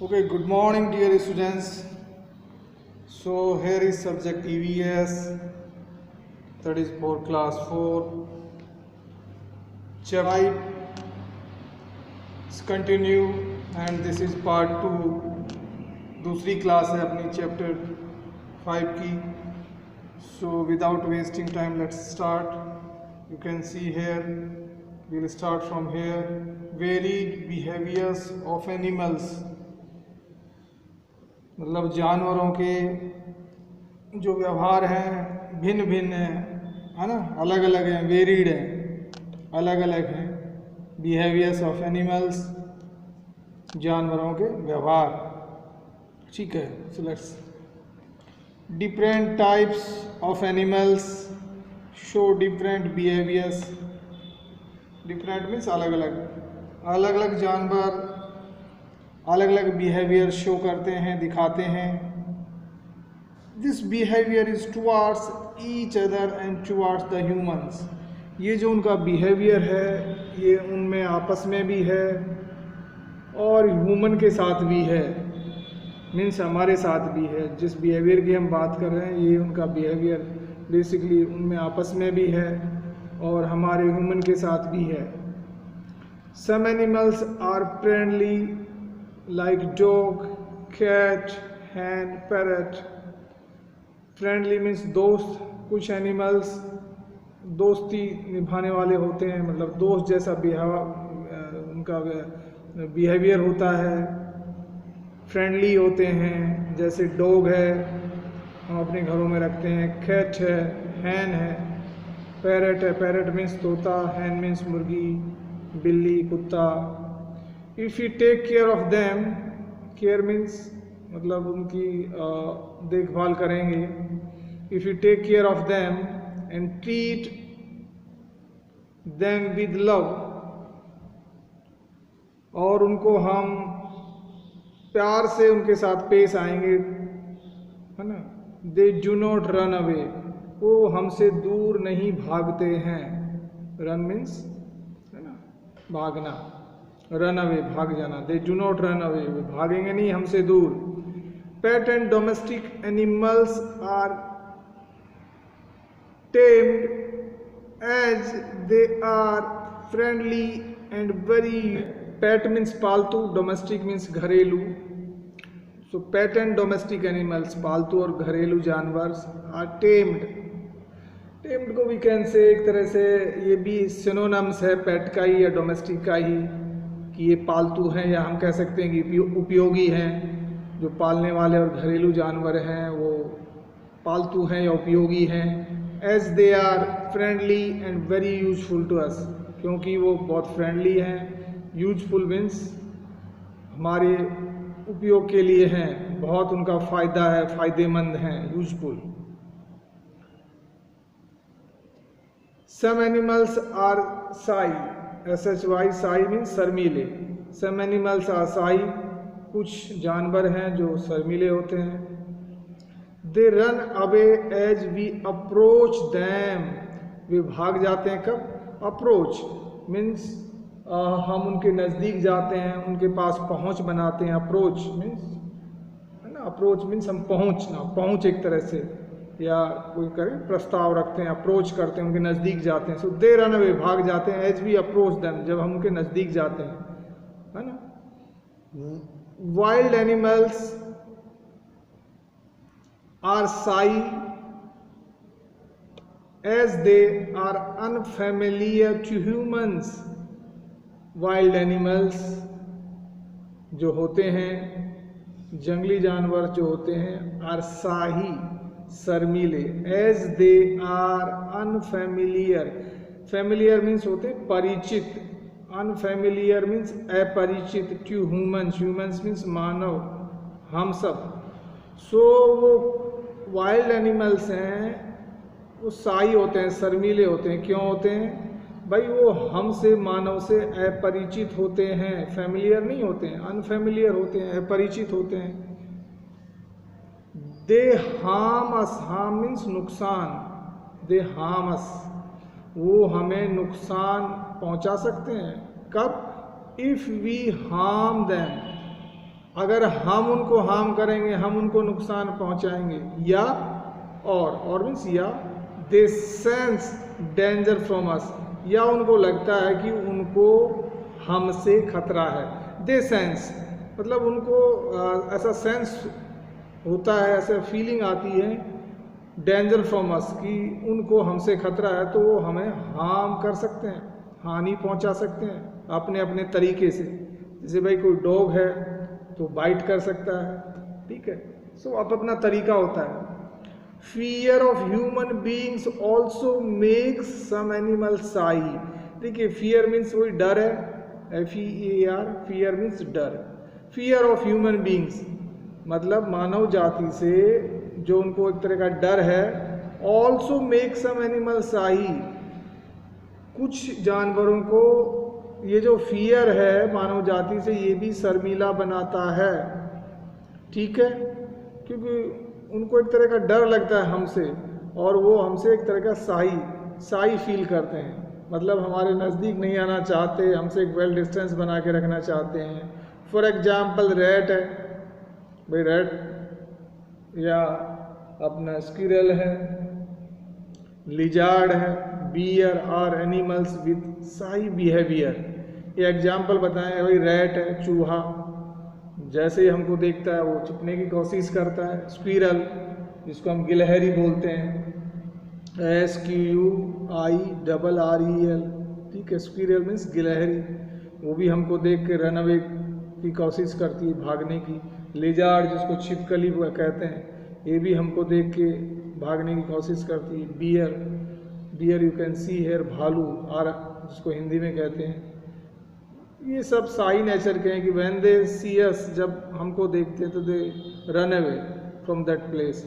Okay, good morning dear students. So here is subject EVS, that is for class 4. Chapter 5 is continue and this is part 2. दूसरी class है अपनी chapter 5 की. So without wasting time, let's start. You can see here, we will start from here. Varied behaviors of animals. मतलब जानवरों के जो व्यवहार हैं भिन्न भिन्न है ना, अलग अलग हैं, वेरीड हैं, अलग अलग हैं. बिहेवियर्स ऑफ एनिमल्स, जानवरों के व्यवहार. ठीक है. So let's different types of animals show different behaviours. Different means अलग अलग. अलग अलग जानवर अलग अलग बिहेवियर शो करते हैं, दिखाते हैं. This behaviour is towards each other and towards the humans. ये जो उनका बिहेवियर है ये उनमें आपस में भी है और ह्यूमन के साथ भी है. मीन्स हमारे साथ भी है. जिस बिहेवियर की हम बात कर रहे हैं ये उनका बिहेवियर बेसिकली उनमें आपस में भी है और हमारे ह्यूमन के साथ भी है. Some animals are friendly like dog, cat, hen, parrot. Friendly means दोस्त. कुछ एनिमल्स दोस्ती निभाने वाले होते हैं, मतलब दोस्त जैसा उनका बिहेवियर होता है. फ्रेंडली होते हैं, जैसे डॉग है हम अपने घरों में रखते हैं, कैट है, हैन है, पैरट है. पैरट मीन्स तोता, हैन मीन्स मुर्गी, बिल्ली, कुत्ता. If you take care of them, care means मतलब उनकी देखभाल करेंगे. If you take care of them and treat them with love, और उनको हम प्यार से उनके साथ पेश आएंगे, है ना. दे डू नॉट रन अवे, वो हमसे दूर नहीं भागते हैं. रन मीन्स है ना, भागना. रन अवे, भाग जाना. They do not run away, वो भागेंगे नहीं हमसे दूर. Pet and domestic animals are tamed as they are friendly and very. Pet means पालतू, डोमेस्टिक मीन्स घरेलू. So pet and domestic animals, पालतू और घरेलू जानवर, आर टेम्ड. टेम्ड को वी कैन से एक तरह से ये भी सिनोनिम्स है पेट का ही या डोमेस्टिक का ही, कि ये पालतू हैं या हम कह सकते हैं कि उपयोगी हैं. जो पालने वाले और घरेलू जानवर हैं वो पालतू हैं या उपयोगी हैं. As they are friendly and very useful to us, क्योंकि वो बहुत फ्रेंडली हैं. यूजफुल मीन्स हमारे उपयोग के लिए हैं, बहुत उनका फ़ायदा है, फ़ायदेमंद हैं. Useful. Some animals are shy, SHY, shy means शर्मीले. सम एनिमल्स आर साई, कुछ जानवर हैं जो शर्मीले होते हैं. They run away as we approach them, वे भाग जाते हैं कब. अप्रोच मीन्स हम उनके नज़दीक जाते हैं, उनके पास पहुंच बनाते हैं. अप्रोच मीन्स है ना, अप्रोच मीन्स हम पहुंचना, पहुंच एक तरह से, या कोई करें प्रस्ताव रखते हैं, अप्रोच करते हैं, उनके नज़दीक जाते हैं. सो दे रन अवे, भाग जाते हैं. एज वी अप्रोच देम, जब हम उनके नज़दीक जाते हैं, है ना. Wild animals are shy as they are unfamiliar to humans. Wild animals जो होते हैं, जंगली जानवर जो होते हैं, आर साही, शर्मीले. As they are unfamiliar, familiar means होते परिचित, अनफेमिलियर मीन्स अपरिचित. टू ह्यूमंस, ह्यूमंस मीन्स मानव, हम सब. सो वो वाइल्ड एनिमल्स हैं, वो साई होते हैं, शर्मीले होते हैं. क्यों होते हैं भाई? वो हमसे, मानव से अपरिचित होते हैं. फेमिलियर नहीं होते हैं, अनफेमिलियर होते हैं, अपरिचित होते हैं. They harm us, harm means नुकसान. दे हार्म अस, वो हमें नुकसान पहुंचा सकते हैं. कब? इफ़ वी हार्म देम, अगर हम उनको हार्म करेंगे, हम उनको नुकसान पहुंचाएंगे, या और मीन्स या दे सेंस डेंजर फ्रॉम अस, या उनको लगता है कि उनको हमसे खतरा है। दे सेंस मतलब उनको ऐसा सेंस होता है, ऐसा फीलिंग आती है डेंजर फ्रॉम अस कि उनको हमसे खतरा है, तो वो हमें हार्म कर सकते हैं, हानि पहुंचा सकते हैं अपने अपने तरीके से। जैसे भाई कोई डॉग है तो बाइट कर सकता है, ठीक है। सो अब अपना तरीका होता है। Fear of human beings also makes some animal shy. देखिए फियर मीन्स वही डर है, FEAR, फियर मीन्स डर। फियर ऑफ ह्यूमन बीइंग्स मतलब मानव जाति से जो उनको एक तरह का डर है। Also make some animal shy, कुछ जानवरों को ये जो फियर है मानव जाति से ये भी शर्मीला बनाता है, ठीक है, क्योंकि उनको एक तरह का डर लगता है हमसे, और वो हमसे एक तरह का साई फील करते हैं, मतलब हमारे नज़दीक नहीं आना चाहते, हमसे एक वेल डिस्टेंस बना के रखना चाहते हैं। फॉर एग्जाम्पल रैट है, भाई रैट, या अपना स्क्विरल है, लिजार्ड है, bear are animals with shy behaviour. ये एग्जाम्पल बताएं, भाई रैट है, चूहा, जैसे ही हमको देखता है वो छुपने की कोशिश करता है। स्क्विरल जिसको हम गिलहरी बोलते हैं, SQUIRREL, ठीक है, स्क्विरल मीन्स गिलहरी, वो भी हमको देख के रन अवे की कोशिश करती है, भागने की। लिजार्ड जिसको छिपकली कहते हैं, ये भी हमको देख के भागने की कोशिश करती है। Bear you can see here, भालू जिसको हिंदी में कहते हैं। ये सब साई नेचर के हैं कि व्हेन दे सी अस, जब हमको देखते हैं तो they run away from that place,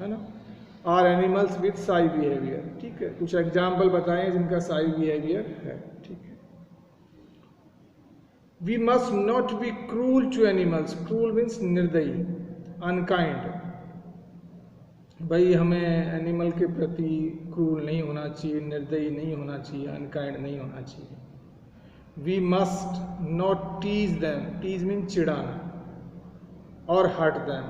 है ना। Are animals with shy behaviour, ठीक है। कुछ एग्जाम्पल बताएं जिनका साई बिहेवियर है, ठीक है। We must not be cruel to animals. Cruel means निर्दयी, अनकाइंड। भाई हमें एनिमल के प्रति क्रूल नहीं होना चाहिए, निर्दयी नहीं होना चाहिए, अनकाइंड नहीं होना चाहिए। We must not tease them, tease mean चिढ़ाना, और हर्ट दैम,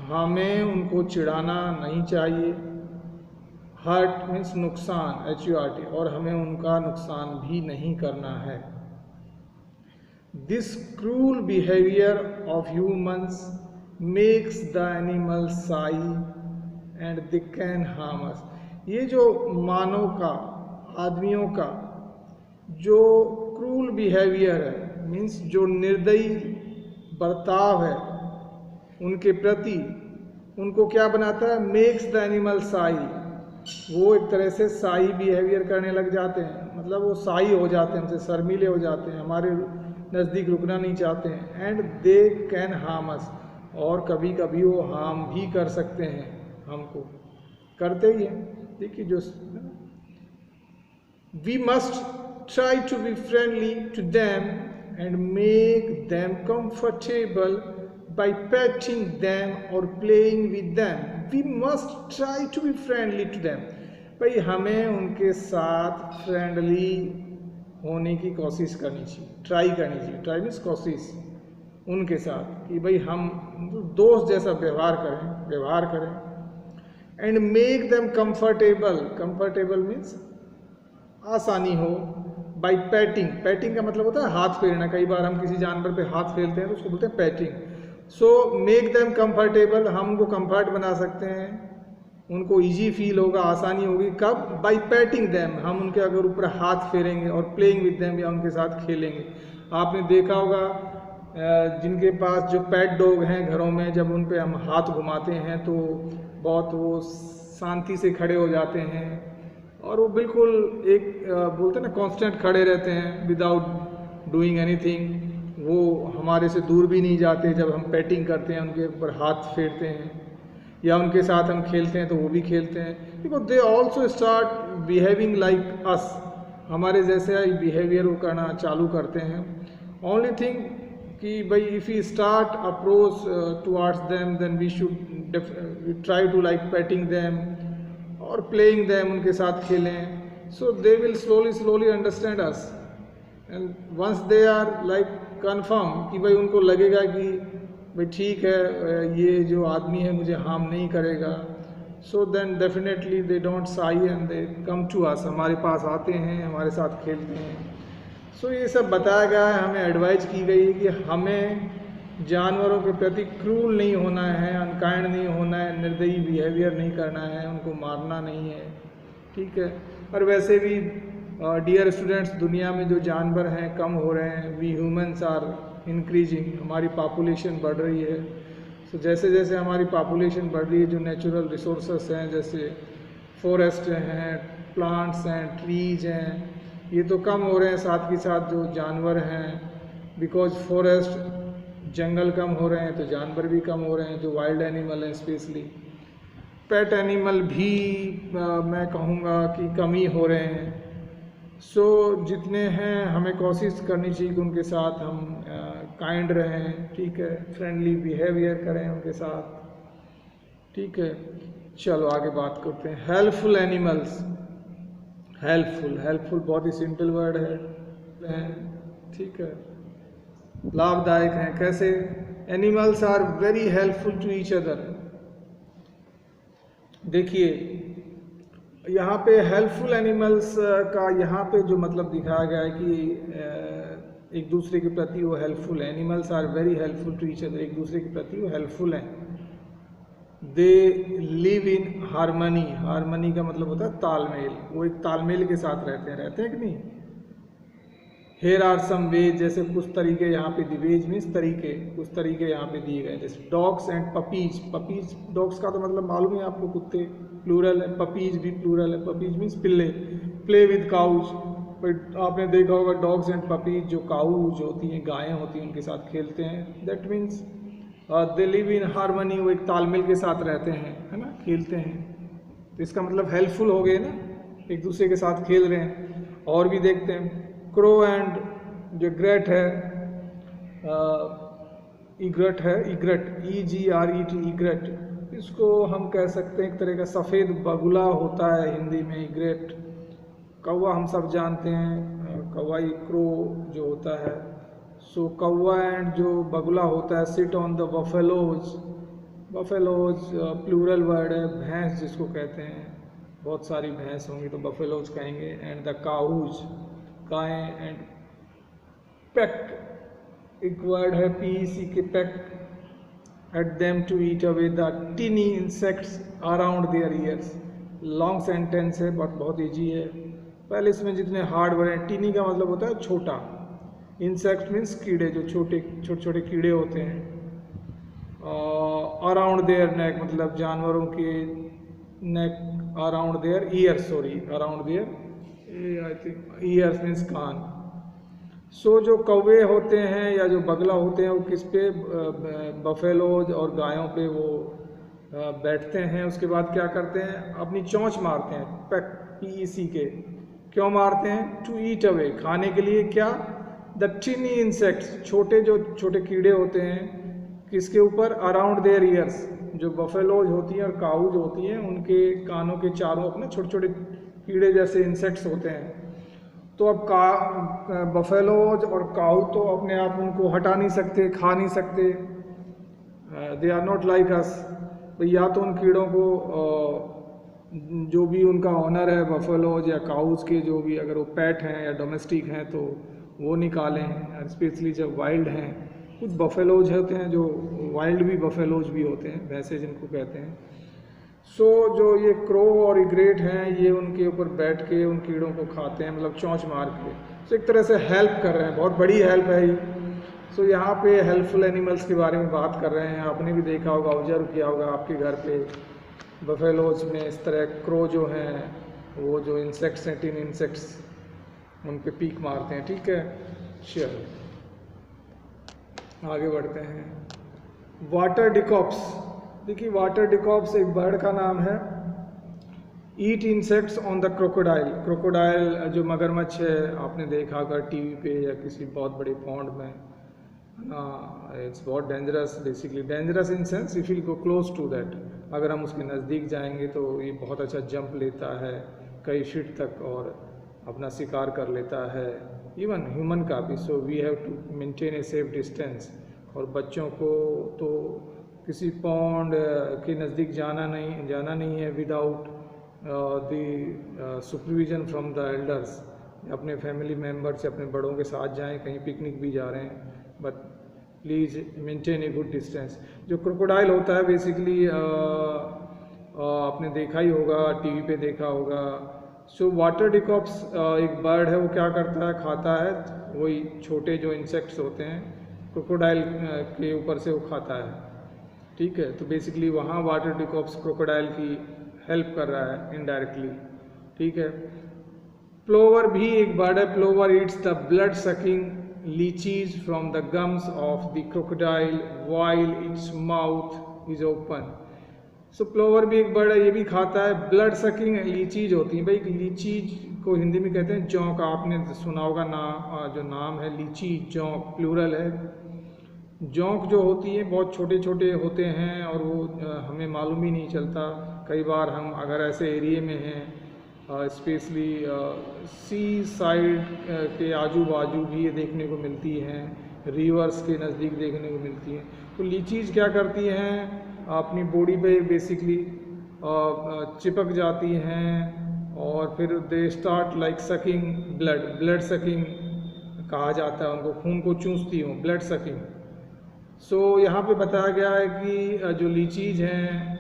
हमें उनको चिढ़ाना नहीं चाहिए। हर्ट मीन्स नुकसान, HURT, और हमें उनका नुकसान भी नहीं करना है। This cruel behaviour of humans makes the animal Sai and they can harm us. ये जो मानव का, आदमियों का जो क्रूल बिहेवियर है, मीन्स जो निर्दयी बर्ताव है उनके प्रति, उनको क्या बनाता है, मेक्स द एनिमल साई। वो एक तरह से साई बिहेवियर करने लग जाते हैं, मतलब वो साई हो जाते हैं, हमसे शर्मीले हो जाते हैं, हमारे नज़दीक रुकना नहीं चाहते हैं। And they can harm us, और कभी कभी वो हार्म भी कर सकते हैं, हमको करते ही हैं। देखिए जो we must try to be friendly to them and make them comfortable by petting them or playing with them. We must try to be friendly to them. भाई हमें उनके साथ फ्रेंडली होने की कोशिश करनी चाहिए, ट्राई करनी चाहिए। ट्राई मीन्स कोशिश, उनके साथ कि भाई हम दोस्त जैसा व्यवहार करें। And make them comfortable, comfortable means आसानी हो। बाई पैटिंग, पैटिंग का मतलब होता है हाथ फेरना। कई बार हम किसी जानवर पे हाथ फेरते हैं तो उसको बोलते हैं patting. So make them comfortable, हम उनको कंफर्ट बना सकते हैं, उनको इजी फील होगा, आसानी होगी। कब? बाई पैटिंग देम, हम उनके अगर ऊपर हाथ फेरेंगे, और प्लेइंग विद देम, या उनके साथ खेलेंगे। आपने देखा होगा जिनके पास जो पेट डॉग हैं घरों में, जब उन पे हम हाथ घुमाते हैं तो बहुत वो शांति से खड़े हो जाते हैं, और वो बिल्कुल एक बोलते हैं ना कांस्टेंट खड़े रहते हैं विदाउट डूइंग एनीथिंग। वो हमारे से दूर भी नहीं जाते जब हम पेटिंग करते हैं, उनके ऊपर हाथ फेरते हैं, या उनके साथ हम खेलते हैं तो वो भी खेलते हैं, because they also start behaving like us, हमारे जैसे ही बिहेवियर वो करना चालू करते हैं। ओनली थिंग कि भाई if you start approach towards them, then we should try to like petting them और प्लेइंग देम, उनके साथ खेलें। So they will slowly understand us, and once they are like confirm कि भाई उनको लगेगा कि भाई ठीक है ये जो आदमी है मुझे हार्म नहीं करेगा, so then definitely they don't shy and they come to us, हमारे पास आते हैं, हमारे साथ खेलते हैं। सो ये सब बताया गया है, हमें एडवाइस की गई है कि हमें जानवरों के प्रति क्रूल नहीं होना है, अनकाइंड नहीं होना है, निर्दयी बिहेवियर नहीं करना है, उनको मारना नहीं है, ठीक है। और वैसे भी डियर स्टूडेंट्स, दुनिया में जो जानवर हैं कम हो रहे हैं, वी ह्यूमंस आर इंक्रीजिंग, हमारी पॉपुलेशन बढ़ रही है। सो जैसे जैसे हमारी पॉपुलेशन बढ़ रही है, जो नेचुरल रिसोर्सेस हैं जैसे फॉरेस्ट हैं, प्लांट्स हैं, ट्रीज हैं, ये तो कम हो रहे हैं, साथ के साथ जो जानवर हैं, बिकॉज फॉरेस्ट जंगल कम हो रहे हैं तो जानवर भी कम हो रहे हैं, जो वाइल्ड एनिमल हैं स्पेशली। पेट एनिमल भी मैं कहूँगा कि कम ही हो रहे हैं। सो जितने हैं हमें कोशिश करनी चाहिए कि उनके साथ हम काइंड रहें, ठीक है, फ्रेंडली बिहेवियर करें उनके साथ, ठीक है। चलो आगे बात करते हैं। हेल्पफुल एनिमल्स, हेल्पफुल बहुत ही सिंपल वर्ड है, ठीक है, लाभदायक हैं। कैसे? Animals are very helpful to each other. देखिए यहाँ पे हेल्पफुल एनिमल्स का यहाँ पे जो मतलब दिखाया गया है कि एक दूसरे के प्रति वो हेल्पफुल है। Animals are very helpful to each other, एक दूसरे के प्रति वो हेल्पफुल हैं। They live in harmony, harmony का मतलब होता है तालमेल, वो एक तालमेल के साथ रहते हैं कि नहीं। हेयर आर सम वेज, जैसे कुछ तरीके यहाँ पे दिवेज मीन्स तरीके, कुछ तरीके यहाँ पे दिए गए, जैसे dogs and puppies. Puppies dogs का तो मतलब मालूम है आपको, कुत्ते प्लूरल है, पपीज भी प्लूरल है, पपीज मीन्स पिल्ले। प्ले विद काउज, आपने देखा होगा डॉग्स एंड पपीज, जो काउज होती हैं, गायें होती हैं, उनके साथ खेलते हैं। That means they live in harmony, वो एक तालमेल के साथ रहते हैं, है ना, खेलते हैं। तो इसका मतलब हेल्पफुल हो गए ना, एक दूसरे के साथ खेल रहे हैं। और भी देखते हैं, क्रो एंड जो ग्रेट है, इग्रेट है, इग्रेट, EGRET, इग्रेट, इसको हम कह सकते हैं एक तरह का सफ़ेद बगुला होता है हिंदी में, इग्रेट। कौवा हम सब जानते हैं, कौवाई क्रो जो होता है। सो कौवा एंड जो बगुला होता है, sit on the buffaloes, buffaloes plural word है, भैंस जिसको कहते हैं, बहुत सारी भैंस होंगी तो बफेलोज कहेंगे। एंड द काउज, गायें। एंड पेक, एक वर्ड है PEC के, peck at them to eat away the tiny insects around their ears. Long sentence है बट बहुत ईजी है। पहले इसमें जितने हार्ड वर्ड हैं, टिनी का मतलब होता है छोटा, इंसेक्ट मीन्स कीड़े, जो छोटे छोटे कीड़े होते हैं। अराउंड देयर नेक मतलब जानवरों के neck, around their ear, sorry around their I think ears means कान। सो जो कौवे होते हैं या जो बगला होते हैं वो किस पे, बफेलोज और गायों पे वो बैठते हैं। उसके बाद क्या करते हैं, अपनी चोंच मारते हैं, पेक PEC के। क्यों मारते हैं? टू ईट अवे, खाने के लिए। क्या? द टिनी इंसेक्ट्स, छोटे जो छोटे कीड़े होते हैं, किसके ऊपर? अराउंड देयर ईयर्स, जो बफेलोज होती हैं और काउज होती हैं, उनके कानों के चारों अपने छोटे छोटे कीड़े जैसे इंसेक्ट्स होते हैं। तो अब बफेलोज और काउ तो अपने आप उनको हटा नहीं सकते, खा नहीं सकते, they are not like us. या तो उन कीड़ों को जो भी उनका ऑनर है, बफेलोज या काउज के, जो भी अगर वो पेट हैं या डोमेस्टिक हैं तो वो निकालें, स्पेशली जब वाइल्ड हैं। कुछ बफेलोज होते हैं जो वाइल्ड भी बफेलोज भी होते हैं, भैंसे जिनको कहते हैं। सो जो ये क्रो और इग्रेट हैं, ये उनके ऊपर बैठ के उन कीड़ों को खाते हैं, मतलब चोंच मार के। सो एक तरह से हेल्प कर रहे हैं, बहुत बड़ी हेल्प है ये। सो यहाँ पे हेल्पफुल एनिमल्स के बारे में बात कर रहे हैं। आपने भी देखा होगा, ऑब्जर्व किया होगा आपके घर पे, बफेलोज में इस तरह क्रो जो हैं, वो जो इंसेक्ट्स हैं, टिन इंसेक्ट्स, उन पे पीक मारते हैं, ठीक है। चलो आगे बढ़ते हैं। वाटर डिकॉप्स, देखिए वाटर डिकॉप्स एक बर्ड का नाम है। Eat insects on the crocodile, crocodile जो मगरमच्छ है, आपने देखा अगर टीवी पे या किसी बहुत बड़े पॉन्ड में, इट्स बहुत dangerous, basically dangerous in sense if you go close to that, अगर हम उसके नज़दीक जाएंगे तो ये बहुत अच्छा जंप लेता है कई फीट तक और अपना शिकार कर लेता है, इवन ह्यूमन का भी। So we have to maintain a safe distance और बच्चों को तो किसी पॉन्ड के नज़दीक जाना नहीं है without the supervision from the elders. अपने फैमिली मेम्बर से, अपने बड़ों के साथ जाएं, कहीं पिकनिक भी जा रहे हैं, but please maintain a good distance. जो क्रोकोडाइल होता है बेसिकली आपने देखा ही होगा, टीवी पे देखा होगा। सो वाटर डिकॉप्स एक बर्ड है, वो क्या करता है, खाता है वही छोटे जो इंसेक्ट्स होते हैं क्रोकोडाइल के ऊपर से वो खाता है, ठीक है। तो बेसिकली वहाँ वाटर डिकॉप्स क्रोकोडाइल की हेल्प कर रहा है इनडायरेक्टली, ठीक है। प्लोवर भी एक बर्ड है। Plover eats the blood sucking लीचीज from the gums of the crocodile while its mouth is open. So plover भी एक बर्ड है, ये भी खाता है ब्लड सकिंग लीचीज होती हैं। भाई लीचीज को हिंदी में कहते हैं जौंक, आपने सुना होगा जो नाम है लीची जौंक, प्लूरल है। जौंक जो होती है बहुत छोटे छोटे होते हैं और वो हमें मालूम ही नहीं चलता। कई बार हम अगर ऐसे एरिए में हैं, स्पेशली सी साइड के आजू बाजू भी ये देखने को मिलती हैं, रिवर्स के नज़दीक देखने को मिलती हैं। तो लीचीज क्या करती हैं, अपनी बॉडी पे बेसिकली चिपक जाती हैं और फिर they start like sucking blood sucking कहा जाता है उनको, खून को चूसती हूँ, ब्लड सकिंग। सो यहाँ पे बताया गया है कि जो लीचीज हैं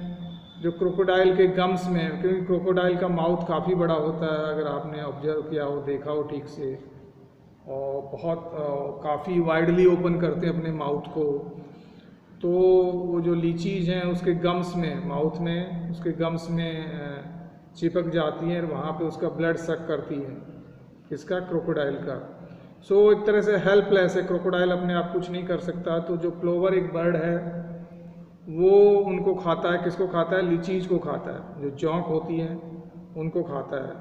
जो क्रोकोडाइल के गम्स में, क्योंकि क्रोकोडाइल का माउथ काफ़ी बड़ा होता है, अगर आपने ऑब्जर्व किया हो, देखा हो ठीक से, और बहुत काफ़ी वाइडली ओपन करते हैं अपने माउथ को। तो वो जो लीचीज हैं उसके गम्स में, माउथ में, उसके गम्स में चिपक जाती हैं और वहाँ पे उसका ब्लड सक करती है, इसका क्रोकोडाइल का। सो एक तरह से हेल्पलेस है, क्रोकोडाइल अपने आप कुछ नहीं कर सकता। तो जो प्लोवर एक बर्ड है वो उनको खाता है, किसको खाता है, लीचीज को खाता है, जो जौंक होती है उनको खाता है।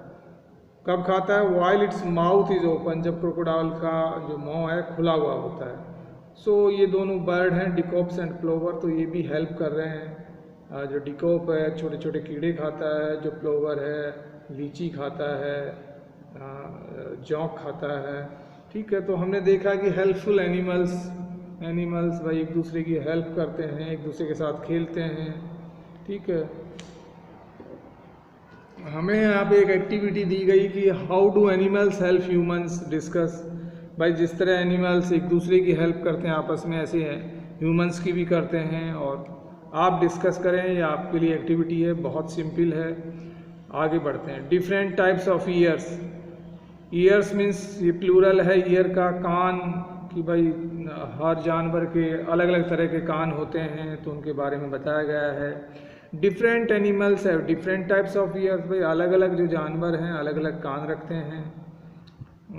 कब खाता है, while its mouth is open, जब क्रोकोडाइल का जो मुंह है खुला हुआ होता है। सो ये दोनों बर्ड हैं, डिकॉप्स एंड प्लोवर, तो ये भी हेल्प कर रहे हैं। जो डिकॉप है छोटे छोटे कीड़े खाता है, जो प्लोवर है लीची खाता है, जौंक खाता है, ठीक है। तो हमने देखा कि हेल्पफुल एनिमल्स भाई एक दूसरे की हेल्प करते हैं, एक दूसरे के साथ खेलते हैं, ठीक है। हमें यहाँ पे एक एक्टिविटी दी गई कि how do animals help humans, discuss. भाई जिस तरह एनिमल्स एक दूसरे की हेल्प करते हैं आपस में, ऐसे हैं ह्यूमंस की भी करते हैं, और आप डिस्कस करें, ये आपके लिए एक्टिविटी है, बहुत सिंपल है। आगे बढ़ते हैं। Different types of years. Years means ये प्लूरल है ईयर का, कान कि भाई हर जानवर के अलग अलग तरह के कान होते हैं, तो उनके बारे में बताया गया है। डिफरेंट एनिमल्स है डिफरेंट टाइप्स ऑफ ईयर्स, भाई अलग अलग जो जानवर हैं अलग अलग कान रखते हैं,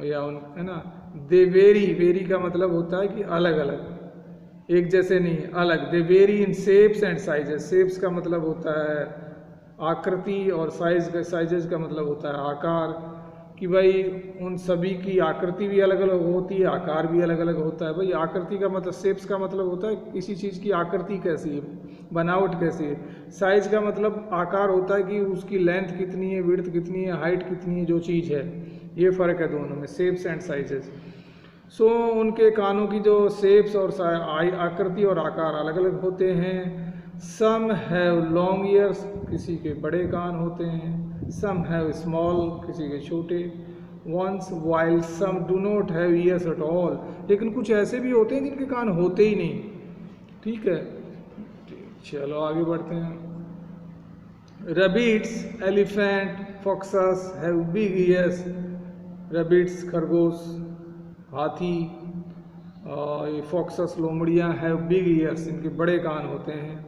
या उन है ना। दे वेरी का मतलब होता है कि अलग अलग, एक जैसे नहीं, अलग। They vary in shapes and sizes. Shapes का मतलब होता है आकृति, और साइजेस का मतलब होता है आकार, कि भाई उन सभी की आकृति भी अलग अलग होती है, आकार भी अलग अलग होता है। भाई आकृति का मतलब, शेप्स का मतलब होता है किसी चीज़ की आकृति कैसी है, बनावट कैसी है। साइज का मतलब आकार होता है कि उसकी लेंथ कितनी है, विड्थ कितनी है, हाइट कितनी है, जो चीज़ है। ये फ़र्क है दोनों में, शेप्स एंड साइजेस। सो उनके कानों की जो शेप्स और आकृति और आकार अलग अलग होते हैं। सम हैव लॉन्ग ईयर्स, किसी के बड़े कान होते हैं। सम हैव स्मॉल, किसी के छोटे ones, while some do not have ears at all, लेकिन कुछ ऐसे भी होते हैं जिनके कान होते ही नहीं, ठीक है। चलो आगे बढ़ते हैं। Rabbits, elephant, foxes have big ears. Rabbits खरगोश, हाथी, ये फॉक्सस लोमड़ियाँ हैव बिग ईयर्स, इनके बड़े कान होते हैं।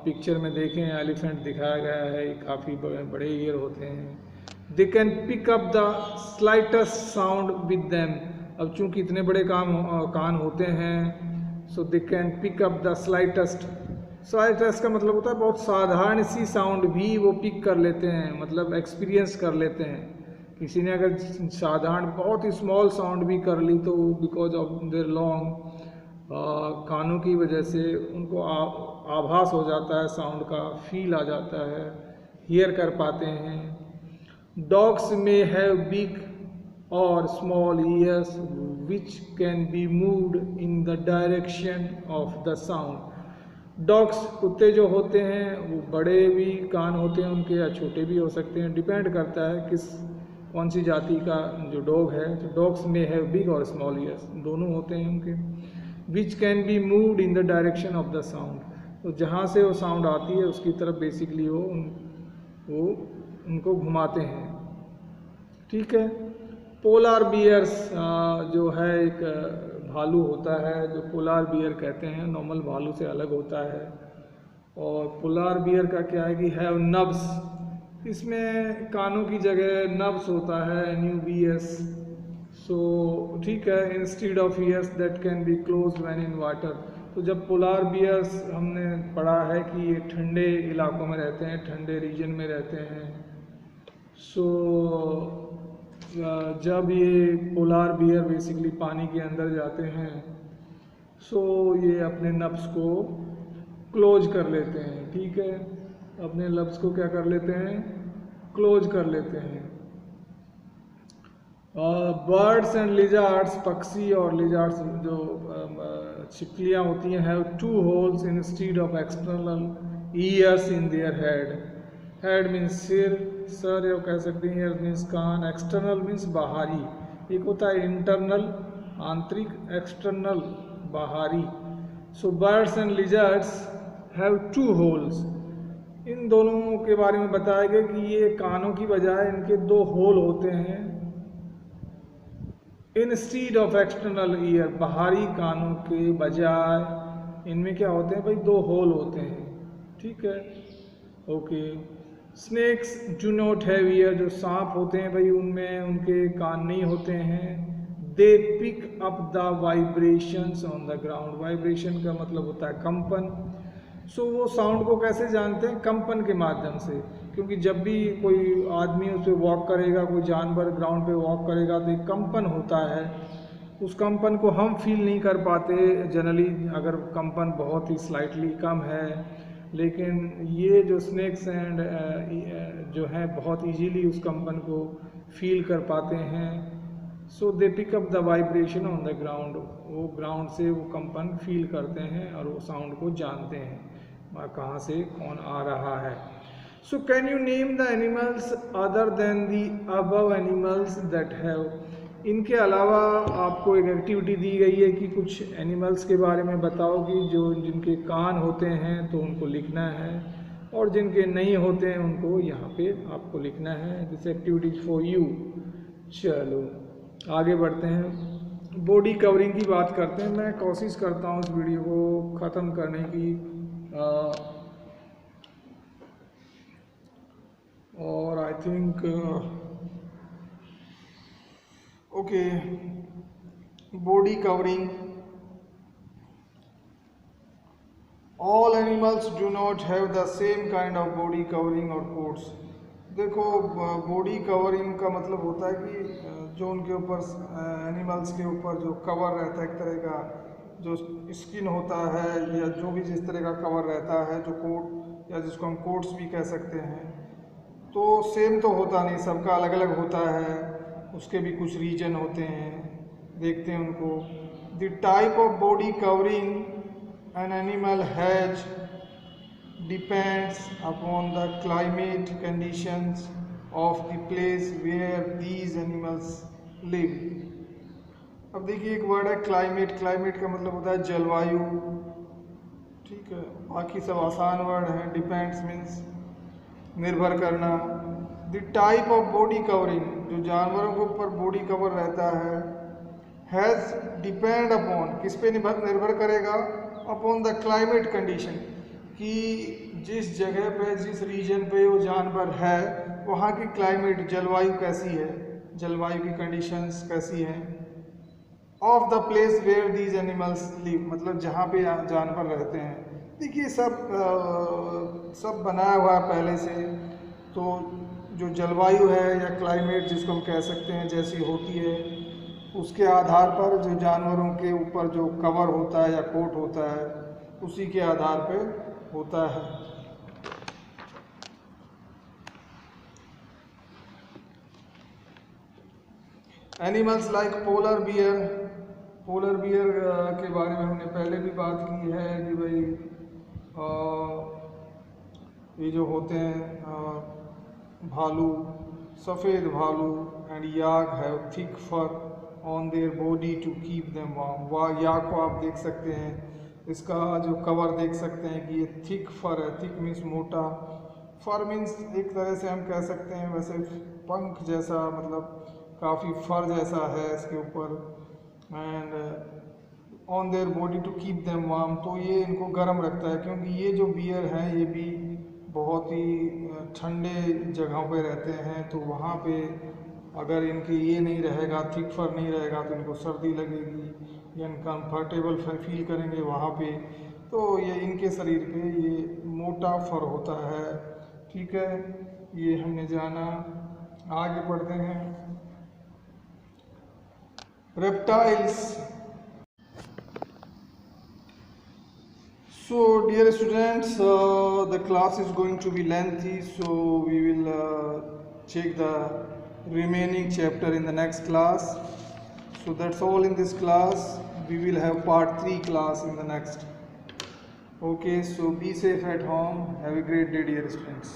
पिक्चर में देखें एलिफेंट दिखाया गया है, काफ़ी बड़े ईयर होते हैं। They can pick up the slightest sound with them. अब चूंकि इतने बड़े कान होते हैं, so they can pick up the slightest का मतलब होता है बहुत साधारण सी साउंड भी वो पिक कर लेते हैं, मतलब एक्सपीरियंस कर लेते हैं। किसी ने अगर साधारण बहुत ही स्मॉल साउंड भी कर ली, तो बिकॉज ऑफ देयर लॉन्ग कानों की वजह से उनको आभास हो जाता है, साउंड का फील आ जाता है, हियर कर पाते हैं। डॉग्स में हैव बिग और small years which can be moved in the direction of the sound. Dogs, कुत्ते जो होते हैं वो बड़े भी कान होते हैं उनके या छोटे भी हो सकते हैं, डिपेंड करता है कौन सी जाति का जो डॉग है। तो डॉग्स में हैव बिग और स्मॉल ईयर्स, दोनों होते हैं उनके। Which can be moved in the direction of the sound, तो जहाँ से वो साउंड आती है उसकी तरफ बेसिकली वो उनको घुमाते हैं। ठीक है। पोलार बियर्स जो है एक भालू होता है, जो पोलार बियर कहते हैं, नॉर्मल भालू से अलग होता है। और पोलार बियर का क्या है कि हैव नब्स, इसमें कानों की जगह नब्स होता है, NUBS। सो ठीक है, instead of years that can be close when in water. तो जब पोलार बियर्स हमने पढ़ा है कि ये ठंडे इलाकों में रहते हैं, ठंडे रीजन में रहते हैं। सो जब ये पोलार बियर बेसिकली पानी के अंदर जाते हैं, सो ये अपने नब्स को क्लोज कर लेते हैं। ठीक है, अपने नब्स को क्या कर लेते हैं, क्लोज कर लेते हैं। बर्ड्स एंड लिजार्ड्स, पक्षी और लिजार्ड्स जो छिपकलियाँ होती हैं, have 2 holes instead of external ears in their head. Head means सिर, सर या कह सकते हैं, ईयर मीन्स कान, एक्सटर्नल मीन्स बाहरी, एक होता है इंटरनल आंतरिक, एक्सटर्नल बाहरी। So birds and lizards have 2 holes, इन दोनों के बारे में बताया गया कि ये कानों की बजाय इनके 2 होल होते हैं। इंस्टीड ऑफ एक्सटर्नल ईयर, बाहरी कानों के बजाय इनमें क्या होते हैं भाई, 2 होल होते हैं। ठीक है, okay. Snakes do not have ear, जो सांप होते हैं भाई उनमें उनके कान नहीं होते हैं। They pick up the vibrations on the ground, vibration का मतलब होता है कंपन। सो वो साउंड को कैसे जानते हैं, कंपन के माध्यम से, क्योंकि जब भी कोई आदमी उस पर वॉक करेगा, कोई जानवर ग्राउंड पे वॉक करेगा तो एक कंपन होता है। उस कंपन को हम फील नहीं कर पाते जनरली, अगर कंपन बहुत ही स्लाइटली कम है, लेकिन ये जो स्नेक्स एंड जो हैं बहुत इजीली उस कंपन को फील कर पाते हैं। So they pick up the vibration on the ground, वो ग्राउंड से वो कंपन फील करते हैं और वो साउंड को जानते हैं कहाँ से कौन आ रहा है। So can you name the animals other than the above animals that have, इनके अलावा आपको एक एक्टिविटी दी गई है कि कुछ एनिमल्स के बारे में बताओ कि जो जिनके कान होते हैं तो उनको लिखना है, और जिनके नहीं होते हैं उनको यहाँ पे आपको लिखना है। This activity is for you. चलो आगे बढ़ते हैं, बॉडी कवरिंग की बात करते हैं। मैं कोशिश करता हूँ इस वीडियो को ख़त्म करने की, और I think okay, body covering. All animals do not have the same kind of body covering और कोट्स। देखो, बॉडी कवरिंग का मतलब होता है कि जो उनके ऊपर एनिमल्स के ऊपर जो कवर रहता है, एक तरह का जो स्किन होता है या जो भी जिस तरह का कवर रहता है, जो कोट या जिसको हम कोट्स भी कह सकते हैं, तो सेम तो होता नहीं, सबका अलग अलग होता है, उसके भी कुछ रीजन होते हैं, देखते हैं उनको। The type of body covering an animal has depends upon the climate conditions of the place where these animals live. अब देखिए, एक वर्ड है क्लाइमेट, क्लाइमेट का मतलब होता है जलवायु। ठीक है, बाकी सब आसान वर्ड हैं। डिपेंड्स मीन्स निर्भर करना। The type of body covering, जो जानवरों के ऊपर बॉडी कवर रहता है, हैज़ डिपेंड अपॉन, किस पे निर्भर करेगा, अपॉन द क्लाइमेट कंडीशन, कि जिस जगह पे जिस रीजन पे वो जानवर है वहाँ की क्लाइमेट जलवायु कैसी है, जलवायु की कंडीशंस कैसी हैं। Of the place where these animals live, मतलब जहाँ पे जानवर रहते हैं। देखिए सब बनाया हुआ है पहले से, तो जो जलवायु है या क्लाइमेट जिसको हम कह सकते हैं जैसी होती है, उसके आधार पर जो जानवरों के ऊपर जो कवर होता है या कोट होता है, उसी के आधार पर होता है। Animals like polar bear polar bear के बारे में हमने पहले भी बात की है कि भाई ये जो होते हैं भालू, सफ़ेद भालू and yak have thick fur on their body to keep them warm. Yak को आप देख सकते हैं, इसका जो कवर देख सकते हैं कि ये थिक फर है। थिक मीन्स मोटा, फर मीन्स एक तरह से हम कह सकते हैं वैसे पंख जैसा, मतलब काफ़ी फर जैसा है इसके ऊपर। And on their body to keep them warm, तो ये इनको गर्म रखता है, क्योंकि ये जो बियर हैं ये भी बहुत ही ठंडे जगहों पे रहते हैं। तो वहाँ पे अगर इनके ये नहीं रहेगा, थिक फर नहीं रहेगा, तो इनको सर्दी लगेगी या अनकम्फर्टेबल फील करेंगे वहाँ पे। तो ये इनके शरीर पे ये मोटा फर होता है। ठीक है, ये हमने जाना। आगे बढ़ते हैं। Reptiles. So dear students, the class is going to be lengthy, so we will check the remaining chapter in the next class. So that's all in this class. We will have part 3 class in the next. Okay, so be safe at home. Have a great day, dear students.